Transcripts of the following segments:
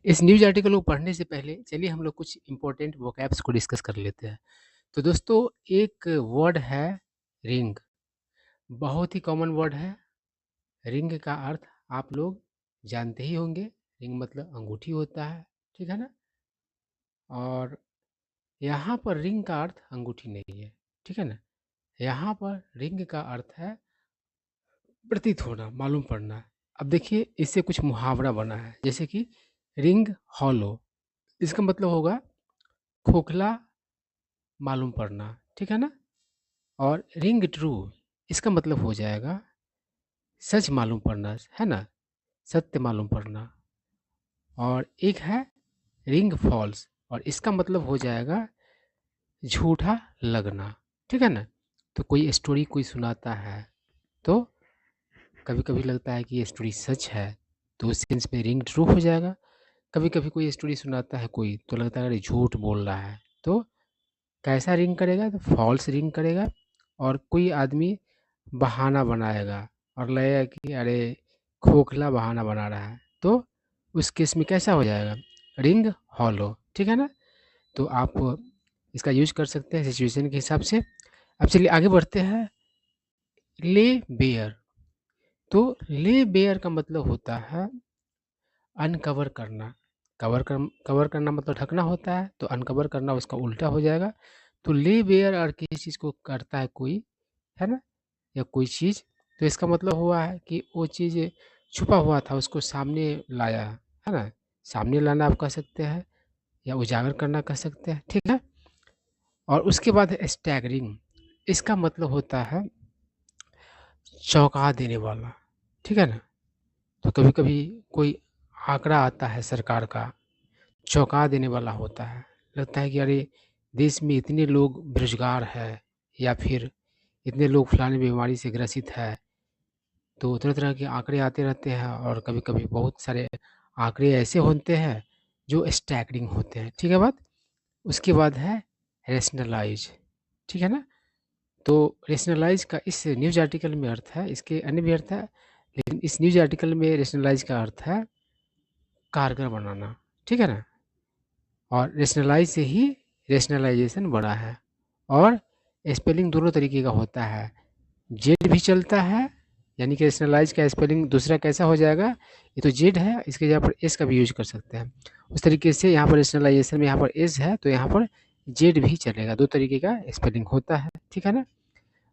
इस news article को पढ़ने से पहले चलिए हम लोग कुछ इम्पोर्टेंट वोकैब्स को डिस्कस कर लेते हैं। तो दोस्तों एक वर्ड है रिंग, बहुत ही कॉमन वर्ड है। रिंग का अर्थ आप लोग जानते ही होंगे, रिंग मतलब अंगूठी होता है, ठीक है ना? और यहाँ पर रिंग का अर्थ अंगूठी नहीं है, ठीक है ना? यहाँ पर रिंग का अर्थ है प्रतीत होना, मालूम पड़ना। अब देखिए इससे कुछ मुहावरा बना है, जैसे कि रिंग हॉलो, इसका मतलब होगा खोखला मालूम पड़ना, ठीक है ना? और रिंग ट्रू, इसका मतलब हो जाएगा सच मालूम पड़ना, है ना? सत्य मालूम पड़ना। और एक है रिंग फॉल्स, और इसका मतलब हो जाएगा झूठा लगना, ठीक है ना? तो कोई स्टोरी कोई सुनाता है, तो कभी कभी लगता है कि ये स्टोरी सच है, तो उस सेंस में रिंग ट्रू हो जाएगा। कभी कभी कोई स्टोरी सुनाता है कोई, तो लगता है अरे झूठ बोल रहा है, तो कैसा रिंग करेगा? तो फॉल्स रिंग करेगा। और कोई आदमी बहाना बनाएगा और लगेगा कि अरे खोखला बहाना बना रहा है, तो उस केस में कैसा हो जाएगा? रिंग हॉलो, ठीक है ना? तो आप इसका यूज कर सकते हैं सिचुएशन के हिसाब से। अब चलिए आगे बढ़ते हैं। ले बेयर, तो ले बेयर का मतलब होता है अनकवर करना। कवर करना मतलब ढकना होता है, तो अनकवर करना उसका उल्टा हो जाएगा। तो ले बेयर और किसी चीज़ को करता है कोई, है ना? या कोई चीज़, तो इसका मतलब हुआ है कि वो चीज़ छुपा हुआ था उसको सामने लाया, है ना? सामने लाना आप कह सकते हैं, या उजागर करना कह सकते हैं, ठीक है? और उसके बाद है स्टैगरिंग, इसका मतलब होता है चौंका देने वाला, ठीक है ना? तो कभी कभी कोई आंकड़ा आता है सरकार का, चौंका देने वाला होता है। लगता है कि अरे देश में इतने लोग बेरोजगार है, या फिर इतने लोग फलानी बीमारी से ग्रसित है। तो तरह-तरह के आंकड़े आते रहते हैं, और कभी-कभी बहुत सारे आंकड़े ऐसे होते हैं जो स्टैगरिंग होते हैं, ठीक है बात? उसके बाद है रैशनलाइज़, ठीक है ना? तो रैशनलाइज़ का इस न्यूज़ आर्टिकल में अर्थ है, इसके अन्य भी अर्थ है, लेकिन इस न्यूज़ आर्टिकल में रैशनलाइज़ का अर्थ है कारगर बनाना, ठीक है ना? और रैशनलाइज़ से ही रैशनलाइज़ेशन बना है। और स्पेलिंग दोनों तरीके का होता है, जेड भी चलता है, यानी कि रैशनलाइज का स्पेलिंग दूसरा कैसा हो जाएगा? ये तो जेड है, इसके जगह पर एस का भी यूज कर सकते हैं। उस तरीके से यहाँ पर रैशनलाइजेशन में यहाँ पर एस है, तो यहाँ पर जेड भी चलेगा। दो तरीके का स्पेलिंग होता है, ठीक है ना?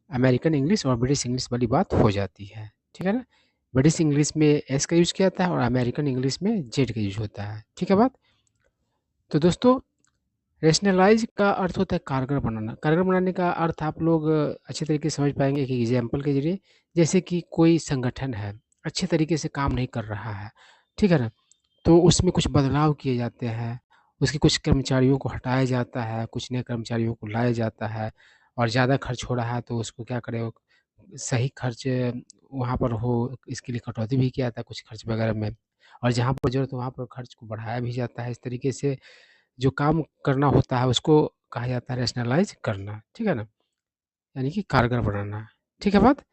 अमेरिकन इंग्लिश और ब्रिटिश इंग्लिश वाली बात हो जाती है, ठीक है ना? ब्रिटिश इंग्लिश में एस का यूज किया जाता है और अमेरिकन इंग्लिश में जेड का यूज होता है, ठीक है बात? तो दोस्तों रैशनलाइज़ का अर्थ होता है कारगर बनाना। कारगर बनाने का अर्थ आप लोग अच्छे तरीके से समझ पाएँगे एक एग्ज़ाम्पल के ज़रिए। जैसे कि कोई संगठन है, अच्छे तरीके से काम नहीं कर रहा है, ठीक है ना? तो उसमें कुछ बदलाव किए जाते हैं, उसके कुछ कर्मचारियों को हटाया जाता है, कुछ नए कर्मचारियों को लाया जाता है, और ज़्यादा खर्च हो रहा है तो उसको क्या करें, सही खर्च वहाँ पर हो, इसके लिए कटौती भी किया जाता है कुछ खर्च वगैरह में। और जहाँ पर ज़रूरत है वहाँ पर खर्च को बढ़ाया भी जाता है। इस तरीके से जो काम करना होता है उसको कहा जाता है रैशनलाइज़ करना, ठीक है ना? यानी कि कारगर बनाना, ठीक है बात?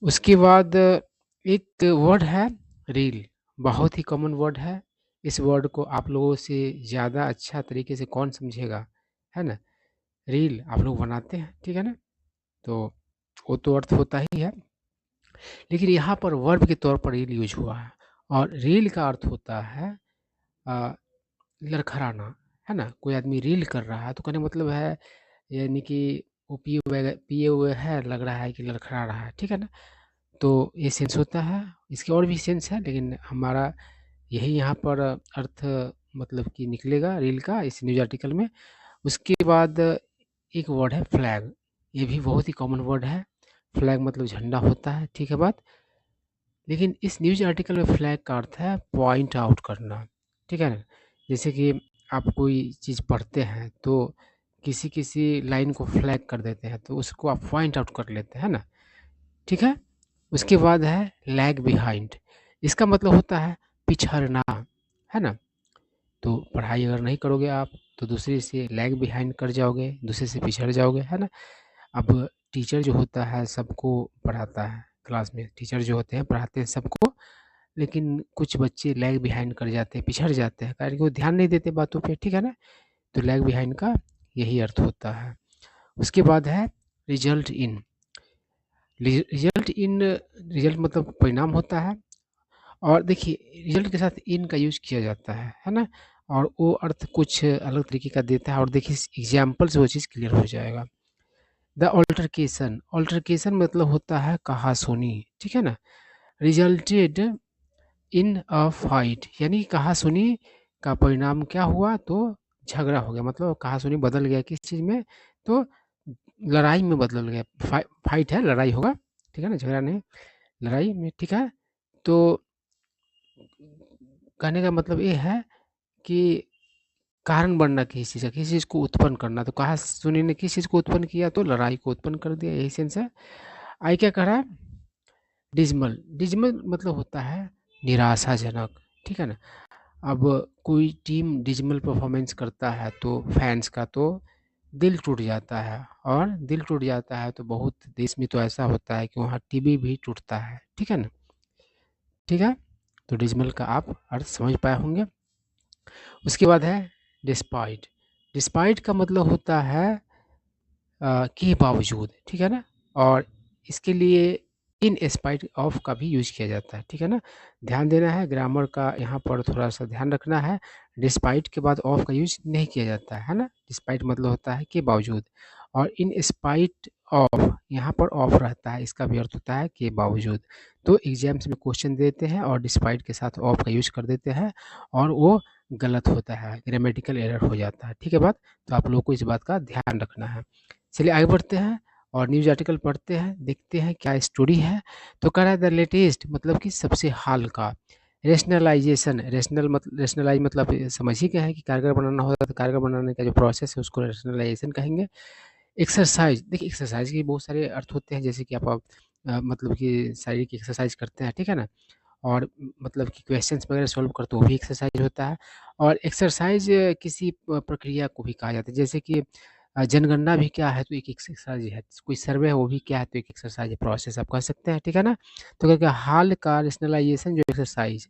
उसके बाद एक वर्ड है रील, बहुत ही कॉमन वर्ड है। इस वर्ड को आप लोगों से ज़्यादा अच्छा तरीके से कौन समझेगा, है ना? रील आप लोग बनाते हैं, ठीक है ना? तो वो तो अर्थ होता ही है, लेकिन यहाँ पर वर्ब के तौर पर रील यूज़ हुआ है। और रील का अर्थ होता है अ, लड़खड़ाना, है ना? कोई आदमी रील कर रहा है तो कहने का मतलब है, यानी कि वो पिए हुए है, लग रहा है कि लड़खड़ा रहा है, ठीक है ना? तो ये सेंस होता है, इसके और भी सेंस है, लेकिन हमारा यही यहाँ पर अर्थ मतलब कि निकलेगा रील का इस न्यूज़ आर्टिकल में। उसके बाद एक वर्ड है फ्लैग, ये भी बहुत ही कॉमन वर्ड है। फ्लैग मतलब झंडा होता है, ठीक है बात? लेकिन इस न्यूज़ आर्टिकल में फ्लैग का अर्थ है पॉइंट आउट करना, ठीक है ना? जैसे कि आप कोई चीज़ पढ़ते हैं तो किसी-किसी लाइन को फ्लैग कर देते हैं, तो उसको आप पॉइंट आउट कर लेते हैं ना, ठीक है? उसके बाद है लैग बिहाइंड, इसका मतलब होता है पिछड़ना, है ना? तो पढ़ाई अगर नहीं करोगे आप, तो दूसरे से लैग बिहाइंड कर जाओगे, दूसरे से पिछड़ जाओगे, है ना? अब टीचर जो होता है सबको पढ़ाता है, क्लास में टीचर जो होते हैं पढ़ाते हैं सबको, लेकिन कुछ बच्चे लैग बिहाइंड कर जाते हैं, पिछड़ जाते हैं, कारण कि वो ध्यान नहीं देते बातों पे, ठीक है ना? तो लैग बिहाइंड का यही अर्थ होता है। उसके बाद है रिजल्ट इन। रिजल्ट मतलब परिणाम होता है, और देखिए रिजल्ट के साथ इन का यूज़ किया जाता है ना? और वो अर्थ कुछ अलग तरीके का देता है, और देखिए एग्जाम्पल से वो चीज़ क्लियर हो जाएगा। द ऑल्टरकेशन, ऑल्टरकेशन मतलब होता है कहासुनी, ठीक है ना? रिजल्टेड इन अ फाइट, यानी कहासुनी का परिणाम क्या हुआ, तो झगड़ा हो गया, मतलब कहासुनी बदल गया किस चीज़ में, तो लड़ाई में बदल गया। फाइट है, लड़ाई होगा, ठीक है ना? झगड़ा नहीं, लड़ाई में, ठीक है? तो कहने का मतलब ये है कि कारण बनना किसी चीज़ का, किसी चीज़ को उत्पन्न करना, तो कहासुनी ने किस चीज़ को उत्पन्न किया, तो लड़ाई को उत्पन्न कर दिया, यही सेंस है। आई क्या कह रहा है, डिजमल, डिजमल मतलब होता है निराशाजनक, ठीक है ना? अब कोई टीम डिजमल परफॉर्मेंस करता है तो फैंस का तो दिल टूट जाता है, और दिल टूट जाता है तो बहुत देश में तो ऐसा होता है कि वहाँ टीवी भी टूटता है, ठीक है ना? ठीक है, तो डिजमल का आप अर्थ समझ पाए होंगे। उसके बाद है डिस्पाइट। डिस्पाइट का मतलब होता है के बावजूद, ठीक है ना? और इसके लिए इन स्पाइट ऑफ का भी यूज किया जाता है, ठीक है ना? ध्यान देना है, ग्रामर का यहाँ पर थोड़ा सा ध्यान रखना है। डिस्पाइट के बाद ऑफ का यूज नहीं किया जाता है ना? डिस्पाइट मतलब होता है के बावजूद, और इन स्पाइट ऑफ यहाँ पर ऑफ रहता है, इसका भी अर्थ होता है के बावजूद। तो एग्जाम्स में क्वेश्चन देते हैं और डिस्पाइट के साथ ऑफ का यूज कर देते हैं, और वो गलत होता है, ग्रामेटिकल एरर हो जाता है, ठीक है बात? तो आप लोग को इस बात का ध्यान रखना है। चलिए आगे बढ़ते हैं और न्यूज़ आर्टिकल पढ़ते हैं, देखते हैं क्या स्टोरी है। तो कह रहा है द लेटेस्ट मतलब कि सबसे हाल का रेशनलाइजेशन, रेशनलाइज मतलब समझ ही गए हैं कि कारगर बनाना होता है, तो कारगर बनाने का जो प्रोसेस है उसको रेशनलाइजेशन कहेंगे। एक्सरसाइज, देखिए एक्सरसाइज के बहुत सारे अर्थ होते हैं, जैसे कि आप मतलब कि शारीरिक एक्सरसाइज करते हैं, ठीक है ना? और मतलब कि क्वेश्चंस वगैरह सॉल्व करते हो, वो भी एक्सरसाइज होता है। और एक्सरसाइज किसी प्रक्रिया को भी कहा जाता है, जैसे कि जनगणना भी क्या है, तो एक एक्सरसाइज है, कोई सर्वे है वो भी क्या है, तो एक एक्सरसाइज है, प्रोसेस आप कह सकते हैं, ठीक है ना? तो क्या क्या हाल का रेशनलाइजेशन जो exercise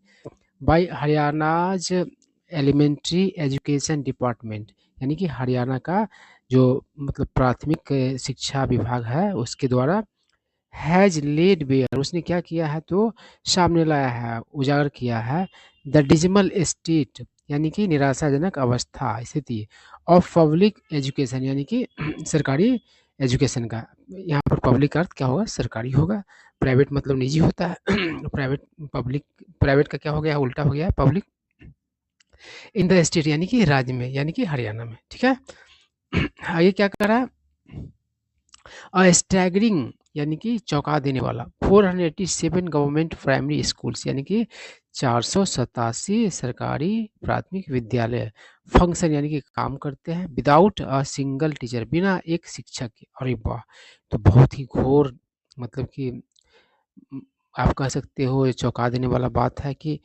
by Haryana's elementary education department, यानी कि हरियाणा का जो मतलब प्राथमिक शिक्षा विभाग है उसके द्वारा हैज लेड बेयर, उसने क्या किया है, तो सामने लाया है, उजागर किया है द डिजिमल स्टेट, यानी कि निराशाजनक अवस्था, स्थिति ऑफ पब्लिक एजुकेशन, यानी कि सरकारी एजुकेशन का। यहाँ पर पब्लिक अर्थ क्या होगा, सरकारी होगा। प्राइवेट मतलब निजी होता है प्राइवेट, पब्लिक, प्राइवेट का क्या हो गया, उल्टा हो गया है, पब्लिक इन द स्टेट, यानी कि राज्य में, यानी कि हरियाणा में, ठीक है? आगे क्या कर रहा है, स्टैगरिंग यानी कि चौंका देने वाला 487 गवर्नमेंट प्राइमरी स्कूल्स, यानी कि 487 सरकारी प्राथमिक विद्यालय फंक्शन, यानी कि काम करते हैं विदाउट अ सिंगल टीचर, बिना एक शिक्षक के। अरे वाह, तो बहुत ही घोर मतलब कि आप कह सकते हो ये चौंका देने वाला बात है कि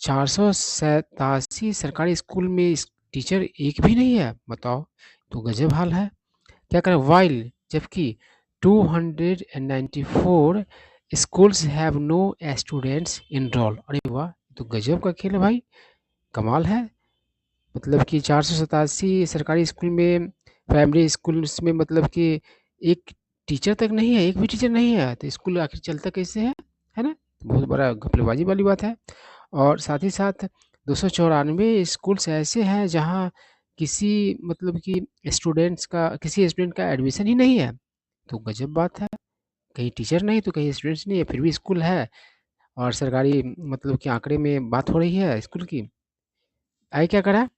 487 सरकारी स्कूल में टीचर एक भी नहीं है, बताओ, तो गजब हाल है। क्या करें, वाइल जबकि 294 schools have no students enrol. अरे वाह, तो गजब का खेल है भाई, कमाल है। मतलब कि 487 सरकारी स्कूल में, प्राइमरी स्कूल्स में, मतलब कि एक टीचर तक नहीं है, एक भी टीचर नहीं है, तो स्कूल आखिर चलता कैसे है ना? बहुत बड़ा घपलेबाजी वाली बात है। और साथ ही साथ 294 स्कूल्स ऐसे हैं जहाँ किसी मतलब कि स्टूडेंट्स का, किसी स्टूडेंट का एडमिशन ही नहीं है, तो गजब बात है। कहीं टीचर नहीं तो कहीं स्टूडेंट्स नहीं है, फिर भी स्कूल है, और सरकारी मतलब कि आंकड़े में बात हो रही है स्कूल की। आगे क्या करा,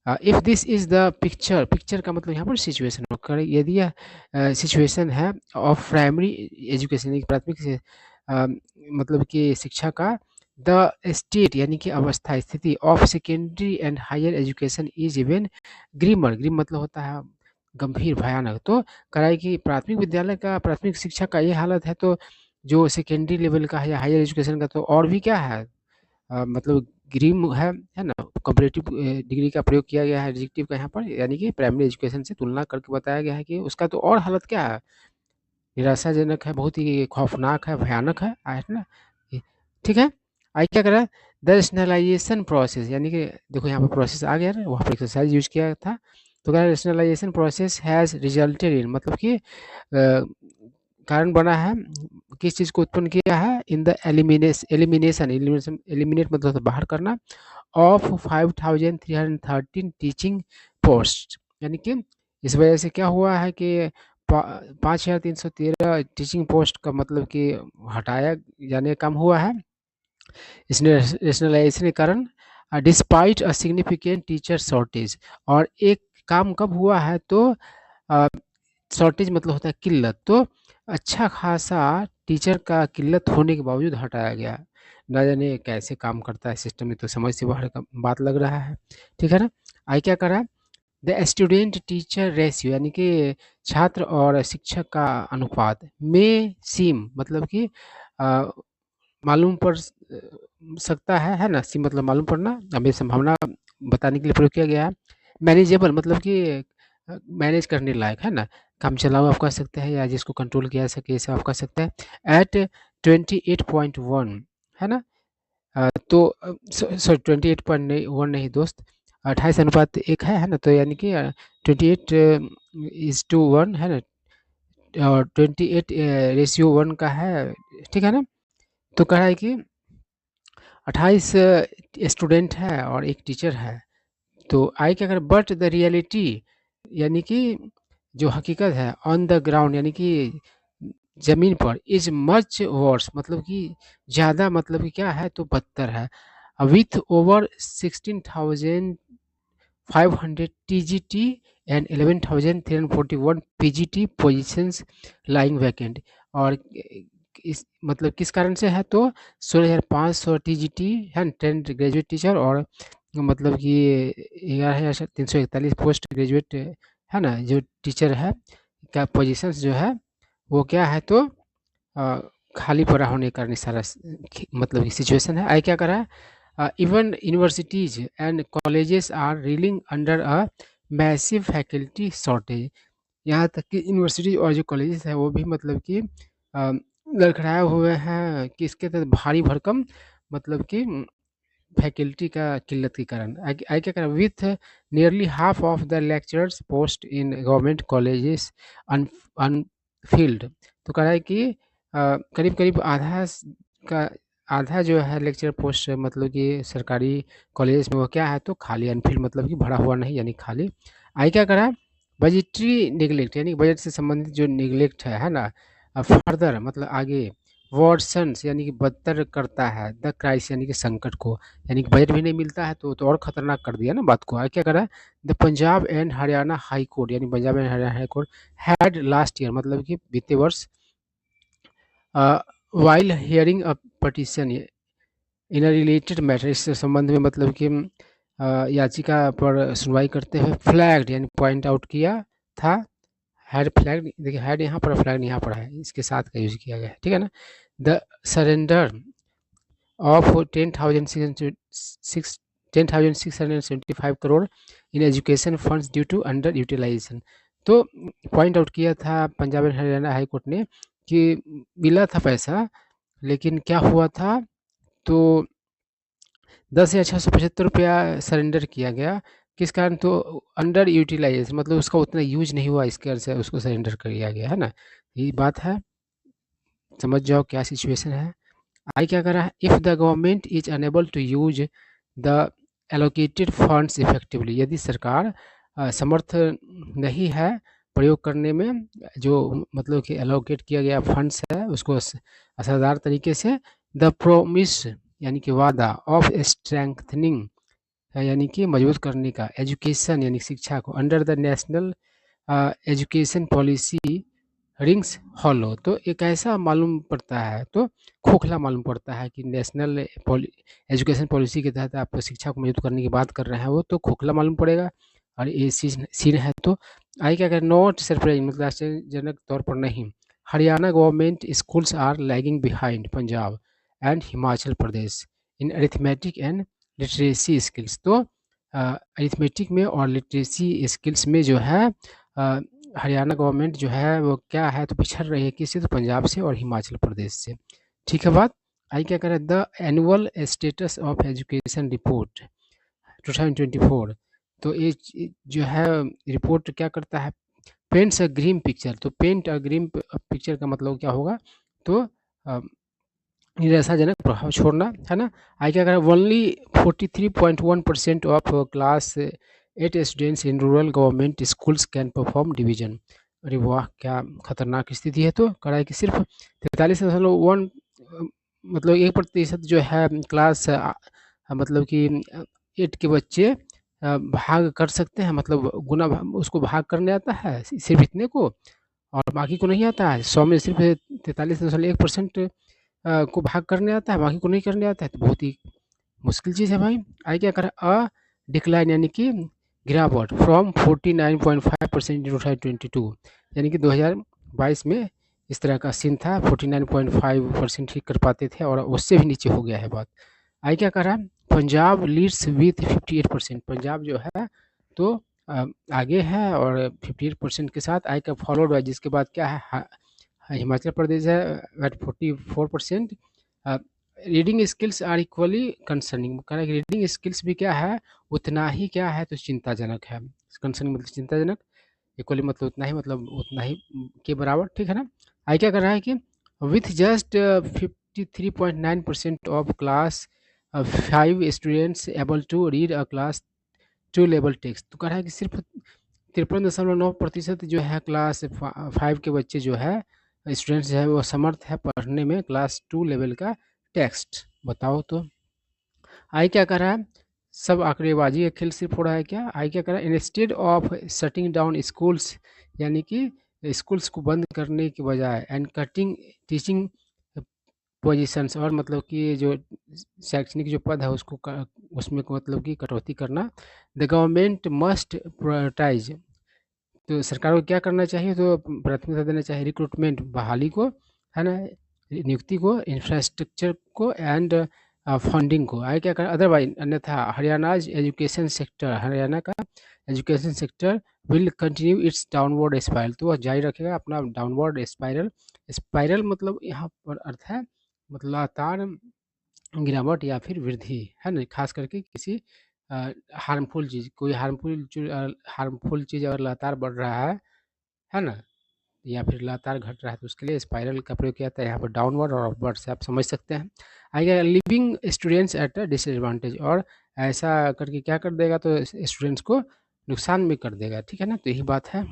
if this is the picture, picture का मतलब यहाँ पर सिचुएशन होकर, यदि यह सिचुएशन है ऑफ प्राइमरी एजुकेशन, यानी कि प्राथमिक से मतलब कि शिक्षा का, द स्टेट यानी कि अवस्था, स्थिति of secondary and higher education is even grimmer, grim मतलब होता है गंभीर, भयानक। तो कराई कि प्राथमिक विद्यालय का, प्राथमिक शिक्षा का ये हालत है, तो जो सेकेंडरी लेवल का है या हायर एजुकेशन का तो और भी क्या है, मतलब ग्रीम है ना? कंपैरेटिव डिग्री का प्रयोग किया गया है एडजेक्टिव का यहाँ पर, यानी कि प्राइमरी एजुकेशन से तुलना करके बताया गया है कि उसका तो और हालत क्या है, निराशाजनक है, बहुत ही खौफनाक है, भयानक है ना? ठीक है? आई क्या करा, द रेशनलाइजेशन प्रोसेस, यानी कि देखो यहाँ पे प्रोसेस आ गया ना, वहाँ पर एक्सरसाइज यूज किया था। तो कह rationalisation process has resulted in, मतलब कि कारण बना है, किस चीज़ को उत्पन्न किया है, इन द एलिमिनेशन एलिमिनेट मतलब होता है बाहर करना, ऑफ 5313 टीचिंग पोस्ट, यानी कि इस वजह से क्या हुआ है कि 5313 टीचिंग पोस्ट का मतलब कि हटाया यानी कम हुआ है इसने रेशनलाइजेशन के कारण, despite a significant teacher shortage. और एक काम कब हुआ है तो शॉर्टेज मतलब होता है किल्लत, तो अच्छा खासा टीचर का किल्लत होने के बावजूद हटाया गया। ना जाने कैसे काम करता है सिस्टम में, तो समझ से बाहर का बात लग रहा है, ठीक है ना। आई क्या करा, द स्टूडेंट टीचर रेशियो, यानी कि छात्र और शिक्षक का अनुपात में सीम, मतलब कि मालूम पड़ सकता है ना, सी मतलब मालूम पड़ना, अभी संभावना बताने के लिए प्रयोग किया गया है। मैनेजेबल मतलब कि मैनेज करने लायक है ना, काम चलाऊ आप कह सकते हैं, या जिसको कंट्रोल किया जा सके ऐसा आप कह सकते हैं। एट 28.1 है ना, तो सॉरी 28.1 नहीं दोस्त, 28:1 है ना, तो यानी कि 28:1 है ना, और 28:1 का है, ठीक है ना। तो कह रहा है कि 28 स्टूडेंट है और एक टीचर है। तो आई क्या कर, बट द रियलिटी, यानी कि जो हकीकत है, ऑन द ग्राउंड, यानी कि जमीन पर, इज मच वर्स, मतलब कि ज़्यादा, मतलब कि क्या है तो बदतर है। With over 16,500 TGT and 11,341 PGT positions lying vacant. और इस मतलब किस कारण से है तो 16,500 TGT है, 10 ग्रेजुएट टीचर, और मतलब कि 11,341 पोस्ट ग्रेजुएट है ना, जो टीचर है का पोजीशंस जो है वो क्या है तो अ, खाली पड़ा होने का सारा मतलब कि सिचुएशन है। आई क्या कर रहा है, even universities and colleges are reeling under a massive faculty shortage. यहाँ तक कि यूनिवर्सिटी और जो कॉलेजेस है वो भी मतलब कि लड़खड़ाए हुए हैं किसके तहत, भारी भरकम मतलब कि फैकल्टी का किल्लत के कारण। आई क्या करें, with nearly half of the lecturers post in government colleges Anfield. तो कह रहा है कि करीब करीब का आधा जो है लेक्चर पोस्ट मतलब कि सरकारी कॉलेज में वो क्या है तो खाली, अनफिल्ड मतलब कि भरा हुआ नहीं, यानी खाली। आई क्या करा, बजटरी निगलेक्ट, यानी बजट से संबंधित जो निगलेक्ट है ना, फर्दर मतलब आगे, वर्सन्स यानी कि बदतर करता है, द क्राइसिस यानी कि संकट को, यानी कि बजट भी नहीं मिलता है तो और खतरनाक कर दिया ना बात को। क्या करा, the Punjab and Haryana high court, यानी Punjab and Haryana high court had last year, मतलब कि बीते वर्ष, while hearing a petition in a related matter, इस संबंध में मतलब कि याचिका पर सुनवाई करते हुए फ्लैग्ड यानी पॉइंट आउट किया था। हैड फ्लैग, देखिए हैड यहाँ पर, फ्लैग यहाँ पर है, इसके साथ का यूज किया गया है, ठीक है ना। The surrender of 10,675 crore in education funds due to under utilisation. तो पॉइंट आउट किया था Punjab and Haryana high court ने कि मिला था पैसा, लेकिन क्या हुआ था तो 10,675 रुपया सरेंडर किया गया, किस कारण तो अंडर यूटिलाइजेशन, मतलब उसका उतना यूज नहीं हुआ, इसके वजह से उसको सरेंडर कर दिया गया है ना, यही बात है, समझ जाओ क्या सिचुएशन है। आई क्या कर रहा है, if the government is unable to use the allocated funds effectively, यदि सरकार समर्थ नहीं है प्रयोग करने में, जो मतलब कि एलोकेट किया गया फंड्स है उसको असरदार तरीके से, द प्रोमिस यानी कि वादा, ऑफ स्ट्रेंथनिंग यानी कि मजबूत करने का, एजुकेशन यानी शिक्षा को, under the national education policy rings hollow, तो एक ऐसा मालूम पड़ता है तो खोखला मालूम पड़ता है कि नेशनल एजुकेशन पॉलिसी के तहत आप शिक्षा को मजबूत करने की बात कर रहे हैं, वो तो खोखला मालूम पड़ेगा। और ये सीन है तो आई क्या करें, नॉट सरप्राइज मतलब आश्चर्यजनक तौर पर नहीं, Haryana government schools are lagging behind Punjab and Himachal Pradesh in arithmetic and literacy skills. तो अरिथमेटिक में और लिटरेसी स्किल्स में जो है हरियाणा गवर्नमेंट जो है वो क्या है तो पिछड़ रही है, किससे तो पंजाब से और हिमाचल प्रदेश से, ठीक है बात। आगे क्या कर रहा है, the annual status of education report 2024। तो ये जो है रिपोर्ट क्या करता है, पेंट्स अ ग्रीन पिक्चर। तो पेंट अ ग्रीन पिक्चर का मतलब क्या होगा, तो निराशाजनक प्रभाव छोड़ना, है ना। आगे क्या करें, only 43.1% of class 8 students in rural government schools can perform division. अरे वाह, क्या खतरनाक स्थिति है। तो करा है कि सिर्फ 43.1 मतलब 1% जो है क्लास मतलब कि 8 के बच्चे भाग कर सकते हैं, मतलब उसको भाग करने आता है सिर्फ इतने को, और बाकी को नहीं आता है। 100 में सिर्फ 43.1% को भाग करने आता है, बाकी को नहीं करने आता है। तो बहुत ही मुश्किल चीज़ है भाई। आगे क्या करें, डिक्लाइन यानी कि गिरावट फ्रॉम 49.5% इन 2022, यानी कि 2022 में इस तरह का सीन था, 49.5% ही कर पाते थे और उससे भी नीचे हो गया है बात। आगे क्या कर रहा है, पंजाब लीड्स विथ 58%। पंजाब जो है तो आगे है और 58% के साथ। आई का फॉलोड बाय, जिसके बाद क्या है, हिमाचल प्रदेश है at 44%। Reading skills are equally concerning, कह रहा है कि रीडिंग स्किल्स भी क्या है, उतना ही क्या है, तो चिंताजनक है। कंसर्निंग मतलब चिंताजनक, इक्वली मतलब उतना ही, मतलब उतना ही के बराबर, ठीक है ना। आगे क्या कर रहा है कि with just 53.9% of class 5 students able to read a class 2 level text. तो कह रहा है कि सिर्फ 53.9% जो है क्लास 5 के बच्चे जो है स्टूडेंट्स जो है वो समर्थ है पढ़ने में क्लास 2 लेवल का टेक्स्ट। बताओ तो आई क्या कर रहा है, सब आंकड़ेबाजी का खेल सिर्फ हो रहा है क्या। आई क्या कर रहा है, instead of shutting down schools, यानी कि स्कूल्स को बंद करने के बजाय, एंड कटिंग टीचिंग पोजीशंस, और मतलब कि जो शैक्षणिक जो पद है उसको उसमें को मतलब कि कटौती करना। द गवर्नमेंट मस्ट प्रायोरिटाइज, तो सरकार को क्या करना चाहिए, तो प्राथमिकता देना चाहिए रिक्रूटमेंट, बहाली को, है ना, नियुक्ति को, इंफ्रास्ट्रक्चर को, एंड फंडिंग को। आगे क्या करें, अदरवाइज अन्यथा हरियाणाज एजुकेशन सेक्टर, हरियाणा का education sector will continue its downward spiral, तो वह जारी रखेगा अपना डाउनवर्ड स्पाइरल। स्पाइरल मतलब यहाँ पर अर्थ है मतलब लगातार गिरावट या फिर वृद्धि, है ना, खास करके किसी हार्मफुल चीज़, कोई हार्मफुल चीज़ अगर लगातार बढ़ रहा है ना, या फिर लगातार घट रहा है, तो उसके लिए स्पाइरल का प्रयोग किया जाता है यहाँ पर, डाउनवर्ड और अपवर्ड से आप समझ सकते हैं। आगे living students at a disadvantage, और ऐसा करके क्या कर देगा, तो स्टूडेंट्स को नुकसान में कर देगा, ठीक है ना। तो यही बात है।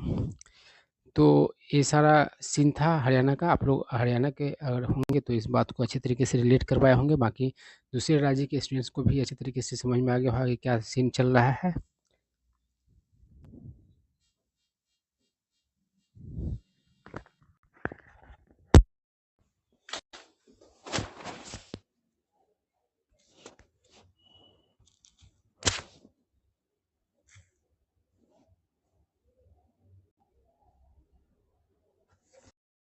तो ये सारा सीन था हरियाणा का। आप लोग हरियाणा के अगर होंगे तो इस बात को अच्छी तरीके से रिलेट कर पाए होंगे, बाकी दूसरे राज्य के स्टूडेंट्स को भी अच्छी तरीके से समझ में आ गया होगा कि क्या सीन चल रहा है।